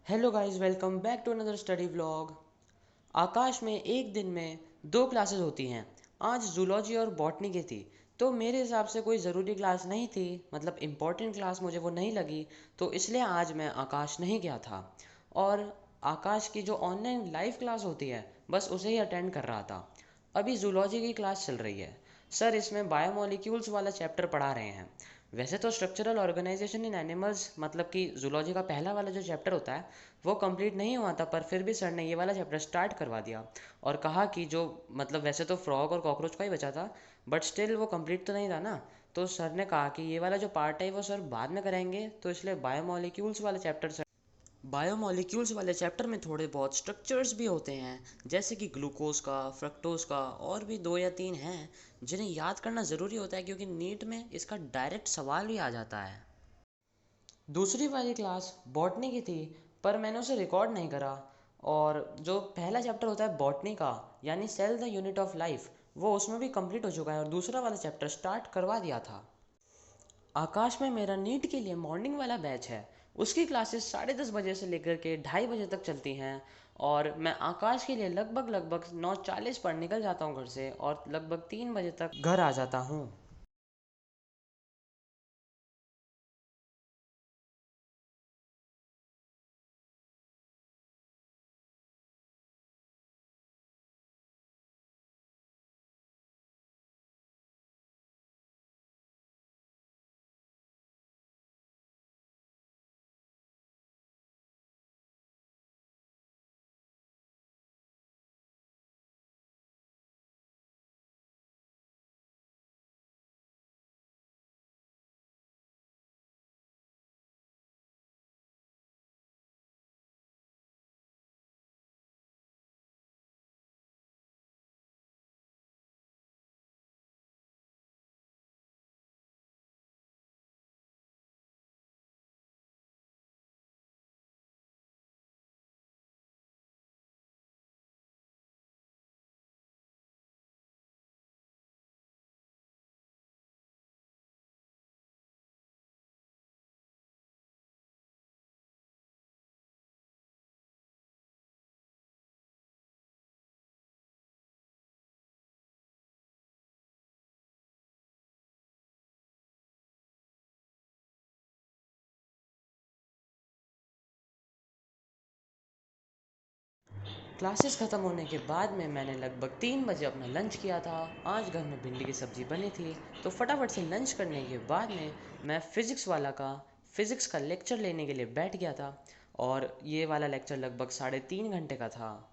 Hello guys, welcome back to another study vlog. Aakash में एक दिन में दो क्लासेस होती हैं। आज जूलॉजी और बॉटनी की थी, तो मेरे हिसाब से कोई ज़रूरी क्लास नहीं थी, मतलब इम्पोर्टेंट क्लास मुझे वो नहीं लगी, तो इसलिए आज मैं आकाश नहीं गया था। और आकाश की जो ऑनलाइन लाइव क्लास होती है, बस उसे ही अटेंड कर रहा था। अभी जूलॉजी की क्लास चल रही है। सर इसमें बायोमोलिक्यूल्स वाला चैप्टर पढ़ा रहे हैं। वैसे तो स्ट्रक्चरल ऑर्गेनाइजेशन इन एनिमल्स, मतलब कि जूलॉजी का पहला वाला जो चैप्टर होता है वो कंप्लीट नहीं हुआ था, पर फिर भी सर ने ये वाला चैप्टर स्टार्ट करवा दिया और कहा कि जो मतलब वैसे तो फ्रॉग और कॉकरोच का ही बचा था, बट स्टिल वो कंप्लीट तो नहीं था ना। तो सर ने कहा कि ये वाला जो पार्ट है वो सर बाद में करेंगे, तो इसलिए बायोमोलिक्यूल्स वाले चैप्टर में थोड़े बहुत स्ट्रक्चर्स भी होते हैं, जैसे कि ग्लूकोज का, फ्रक्टोज का, और भी दो या तीन हैं जिन्हें याद करना ज़रूरी होता है, क्योंकि नीट में इसका डायरेक्ट सवाल भी आ जाता है। दूसरी वाली क्लास बॉटनी की थी, पर मैंने उसे रिकॉर्ड नहीं करा। और जो पहला चैप्टर होता है बॉटनी का, यानी cell the unit of life, वो उसमें भी कंप्लीट हो चुका है और दूसरा वाला चैप्टर स्टार्ट करवा दिया था। आकाश में मेरा नीट के लिए मॉर्निंग वाला बैच है। उसकी क्लासेस 10:30 बजे से लेकर के 2:30 बजे तक चलती हैं। और मैं आकाश के लिए लगभग लगभग 9:40 पर निकल जाता हूँ घर से, और लगभग 3 बजे तक घर आ जाता हूँ। क्लासेस ख़त्म होने के बाद में मैंने लगभग 3 बजे अपना लंच किया था। आज घर में भिंडी की सब्ज़ी बनी थी, तो फटाफट से लंच करने के बाद में मैं फ़िज़िक्स का लेक्चर लेने के लिए बैठ गया था। और ये वाला लेक्चर लगभग 3.5 घंटे का था।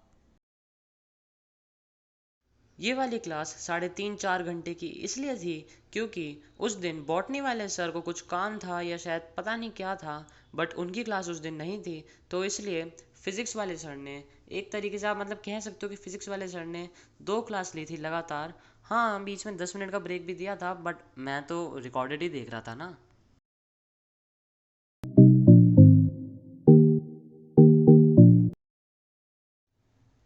ये वाली क्लास 3.5-4 घंटे की इसलिए थी क्योंकि उस दिन बॉटनी वाले सर को कुछ काम था या शायद पता नहीं क्या था, बट उनकी क्लास उस दिन नहीं थी, तो इसलिए फिज़िक्स वाले सर ने, एक तरीके से आप मतलब कह सकते हो कि फिज़िक्स वाले सर ने दो क्लास ली थी लगातार। हाँ, बीच में 10 मिनट का ब्रेक भी दिया था, बट मैं तो रिकॉर्डेड ही देख रहा था ना।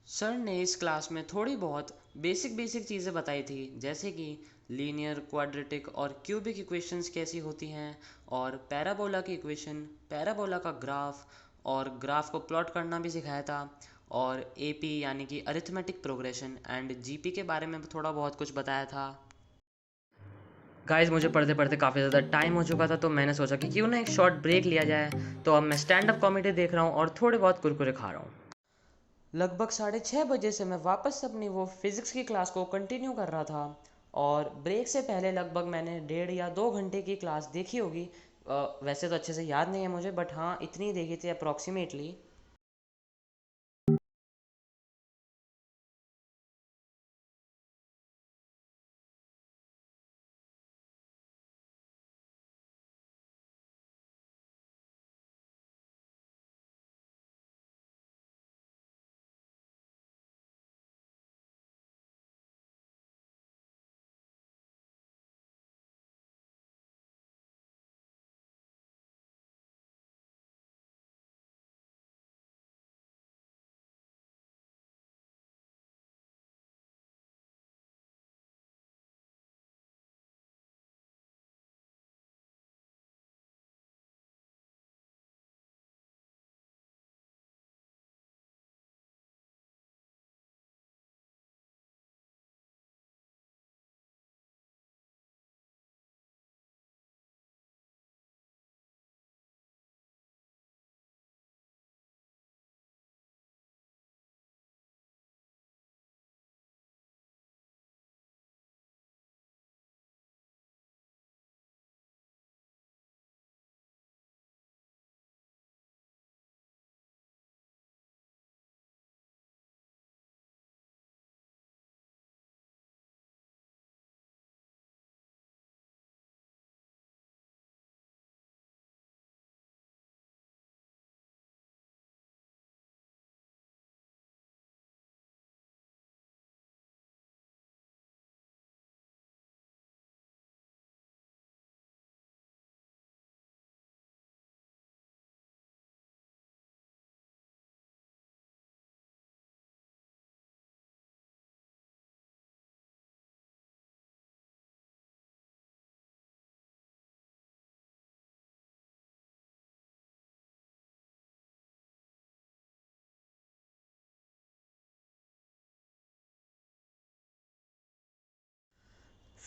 सर ने इस क्लास में थोड़ी बहुत बेसिक बेसिक चीज़ें बताई थी, जैसे कि लीनियर, क्वाड्रेटिक और क्यूबिक इक्वेशंस कैसी होती हैं, और पैराबोला की इक्वेशन, पैराबोला का ग्राफ, और ग्राफ को प्लॉट करना भी सिखाया था। और एपी यानी कि अरिथमेटिक प्रोग्रेशन एंड जीपी के बारे में थोड़ा बहुत कुछ बताया था। गाइस, मुझे पढ़ते पढ़ते काफ़ी ज़्यादा टाइम हो चुका था, तो मैंने सोचा कि क्यों ना एक शॉर्ट ब्रेक लिया जाए। तो अब मैं स्टैंड अप कॉमेडी देख रहा हूँ और थोड़े बहुत कुरकुरे खा रहा हूँ। लगभग 6:30 बजे से मैं वापस अपनी वो फिज़िक्स की क्लास को कंटिन्यू कर रहा था। और ब्रेक से पहले लगभग मैंने 1.5 या 2 घंटे की क्लास देखी होगी। वैसे तो अच्छे से याद नहीं है मुझे, बट हाँ, इतनी देखी थी अप्रॉक्सीमेटली।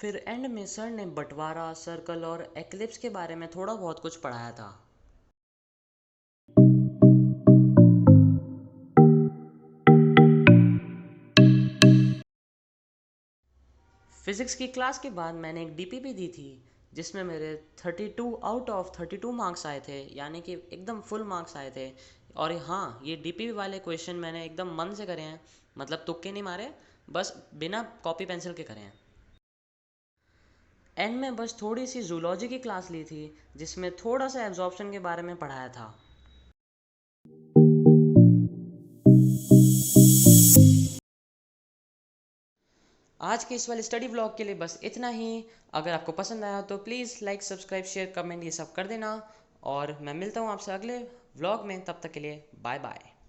फिर एंड में सर ने बंटवारा, सर्कल और एक्लिप्स के बारे में थोड़ा बहुत कुछ पढ़ाया था। फिज़िक्स की क्लास के बाद मैंने एक डीपीपी दी थी जिसमें मेरे 32 आउट ऑफ 32 मार्क्स आए थे, यानी कि एकदम फुल मार्क्स आए थे। और हाँ, ये डीपीपी वाले क्वेश्चन मैंने एकदम मन से करे हैं, मतलब तुक्के नहीं मारे, बस बिना कॉपी पेंसिल के करे हैं। एंड में बस थोड़ी सी जूलॉजी की क्लास ली थी जिसमें थोड़ा सा एब्जॉर्प्शन के बारे में पढ़ाया था। आज के इस वाले स्टडी व्लॉग के लिए बस इतना ही। अगर आपको पसंद आया तो please like, subscribe, share, comment ये सब कर देना। और मैं मिलता हूँ आपसे अगले व्लॉग में, तब तक के लिए बाय बाय।